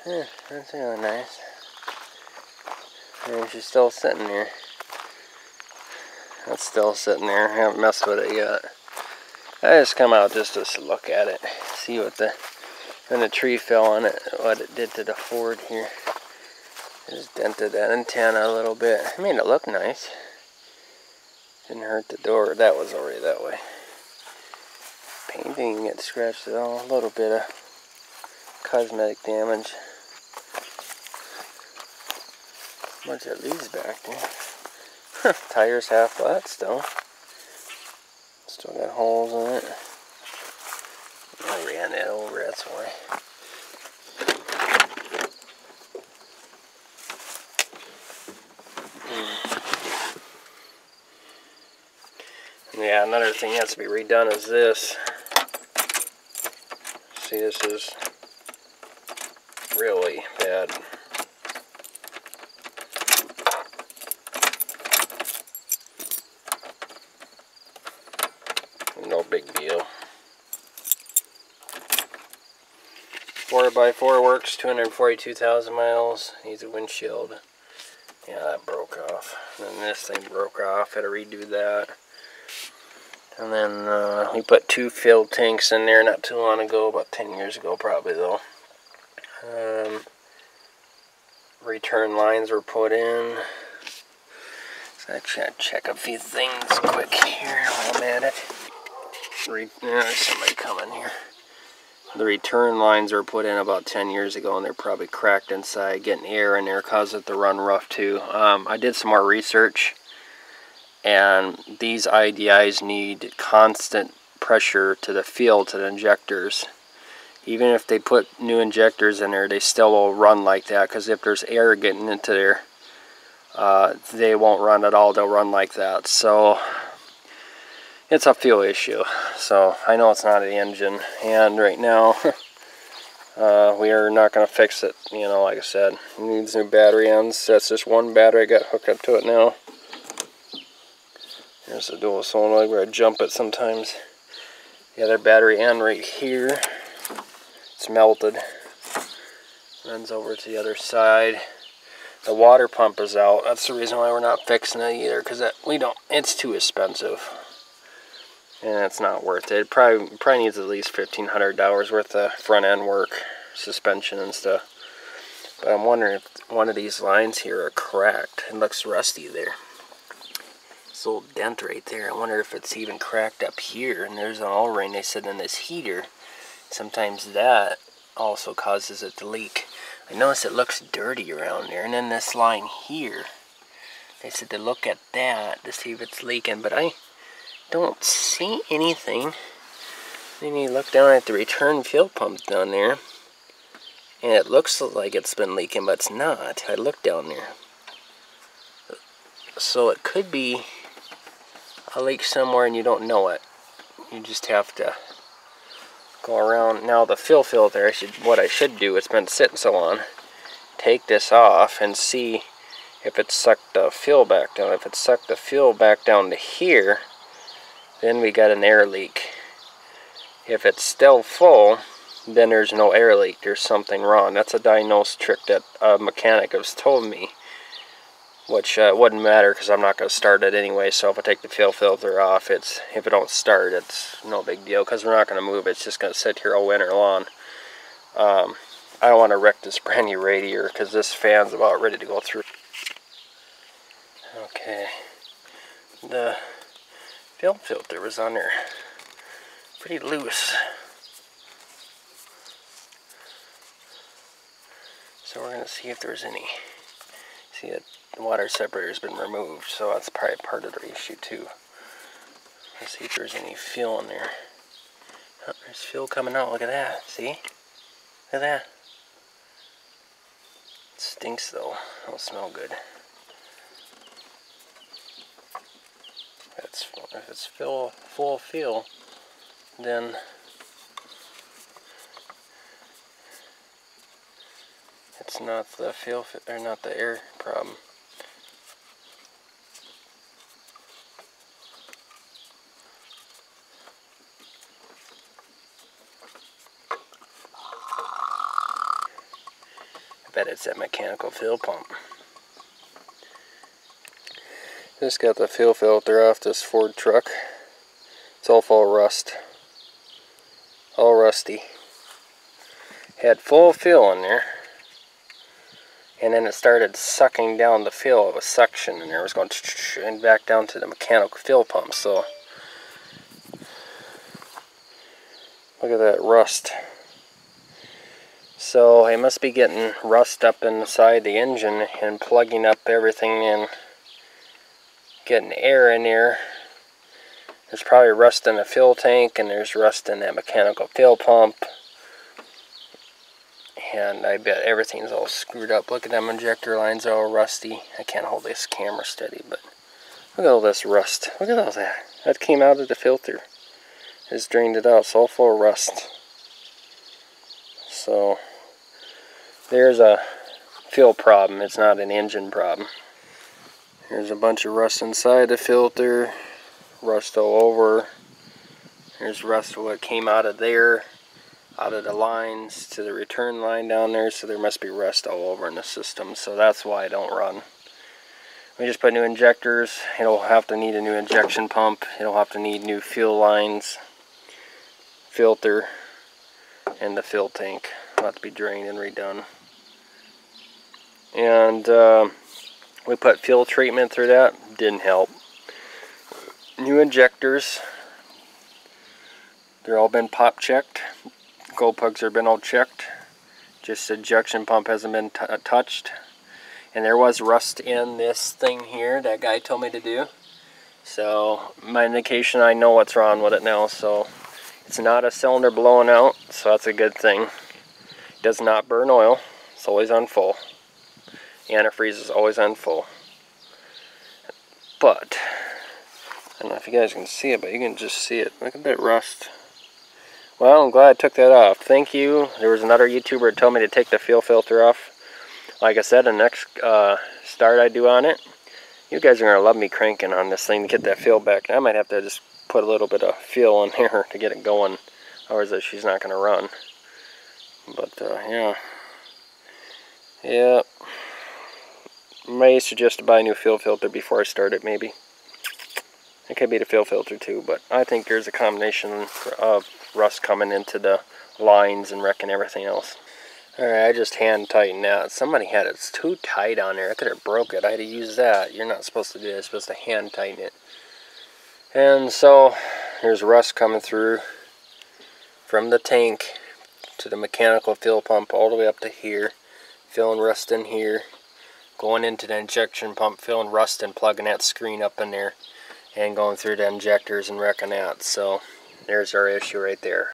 Yeah, that's really nice. And she's still sitting there. That's still sitting there. I haven't messed with it yet. I just come out just to look at it, see what when the tree fell on it, what it did to the Ford here. It just dented that antenna a little bit. I made it look nice. Didn't hurt the door. That was already that way. Paint didn't get scratched at all. A little bit of cosmetic damage. Bunch of leaves back there. Tire's half flat still. Still got holes in it. I ran that over, that's why. Yeah, another thing that has to be redone is this. See, this is really bad. No big deal. 4x4 works, 242,000 miles. Needs a windshield. Yeah, that broke off. And then this thing broke off. Had to redo that. And then we put 2 fill tanks in there not too long ago, about 10 years ago probably though. Return lines were put in. So I try to check a few things quick here while I'm at it. There's somebody coming here. The return lines were put in about 10 years ago and they're probably cracked inside, getting air in there, cause it to run rough too. I did some more research, and these IDIs need constant pressure to the field, to the injectors. Even if they put new injectors in there, they still will run like that, because if there's air getting into there, they won't run at all. They'll run like that. So it's a fuel issue. So I know it's not the engine, and right now we are not going to fix it. You know, like I said, it needs new battery ends. That's just one battery I got hooked up to it now. There's the dual solenoid where I jump it sometimes. The other battery end right here, it's melted. Runs over to the other side. The water pump is out. That's the reason why we're not fixing it either, because it's too expensive. And it's not worth it. It probably needs at least $1,500 worth of front end work, suspension and stuff. But I'm wondering if one of these lines here are cracked. It looks rusty there. This little dent right there. I wonder if it's even cracked up here. And there's an O-ring, they said, in this heater. Sometimes that also causes it to leak. I notice it looks dirty around there. And then this line here, they said to look at that to see if it's leaking. But I don't see anything. Then you look down at the return fuel pump down there, and it looks like it's been leaking, but it's not. I looked down there. So it could be a leak somewhere and you don't know it. You just have to go around. Now the fuel filter, what I should do, it's been sitting so long, take this off and see if it sucked the fuel back down. If it sucked the fuel back down to here, then we got an air leak. If it's still full, then there's no air leak. There's something wrong. That's a diagnosis trick that a mechanic has told me, which wouldn't matter because I'm not going to start it anyway. So if I take the fuel filter off, if it don't start, it's no big deal because we're not going to move it. It's just going to sit here all winter long. I don't want to wreck this brand new radiator because this fan's about ready to go through. Okay, the fuel filter was on there pretty loose. So we're going to see if there's any. See that the water separator has been removed, so that's probably part of the issue too. Let's see if there's any fuel in there. Oh, there's fuel coming out. Look at that. See? Look at that. It stinks though. It don't smell good. If it's full of fuel, then it's not the fuel or not the air problem. bet it's that mechanical fuel pump. Just got the fuel filter off this Ford truck. It's all full of rust. All rusty. Had full fuel in there. And then it started sucking down the fuel. It was suction in there. It was going and back down to the mechanical fuel pump. So look at that rust. So it must be getting rust up inside the engine and plugging up everything and getting air in there. There's probably rust in the fuel tank, and there's rust in that mechanical fuel pump. And I bet everything's all screwed up. Look at them injector lines, are all rusty. I can't hold this camera steady, but look at all this rust. Look at all that. That came out of the filter. It's drained it out. It's all full of rust. So there's a fuel problem. It's not an engine problem. There's a bunch of rust inside the filter. Rust all over. There's rust of what came out of there, out of the lines to the return line down there. So there must be rust all over in the system. So that's why I don't run. We just put new injectors. It'll have to need a new injection pump. It'll have to need new fuel lines, filter, and the fuel tank. It'll have to be drained and redone. And we put fuel treatment through that. Didn't help. New injectors. They're all been pop checked. Gold plugs have been all checked. Just the injection pump hasn't been touched. And there was rust in this thing here that guy told me to do. So my indication, I know what's wrong with it now. So it's not a cylinder blowing out. So that's a good thing. It does not burn oil. It's always on full. Antifreeze is always on full. But I don't know if you guys can see it, but you can just see it. Look at that rust. Well, I'm glad I took that off. Thank you. There was another YouTuber that told me to take the fuel filter off. Like I said, the next start I do on it, you guys are going to love me cranking on this thing to get that fuel back. I might have to just put a little bit of fuel in here to get it going. Otherwise, she's not going to run. But, yeah. Yeah. May suggest to buy a new fuel filter before I start it, maybe. It could be the fuel filter too, but I think there's a combination of rust coming into the lines and wrecking everything else. Alright, I just hand tightened that. Somebody had it too tight on there. I could have broke it. I had to use that. You're not supposed to do that. You're supposed to hand tighten it. And so there's rust coming through from the tank to the mechanical fuel pump all the way up to here. Filling rust in here. Going into the injection pump, filling rust and plugging that screen up in there. And going through the injectors and wrecking that. So there's our issue right there.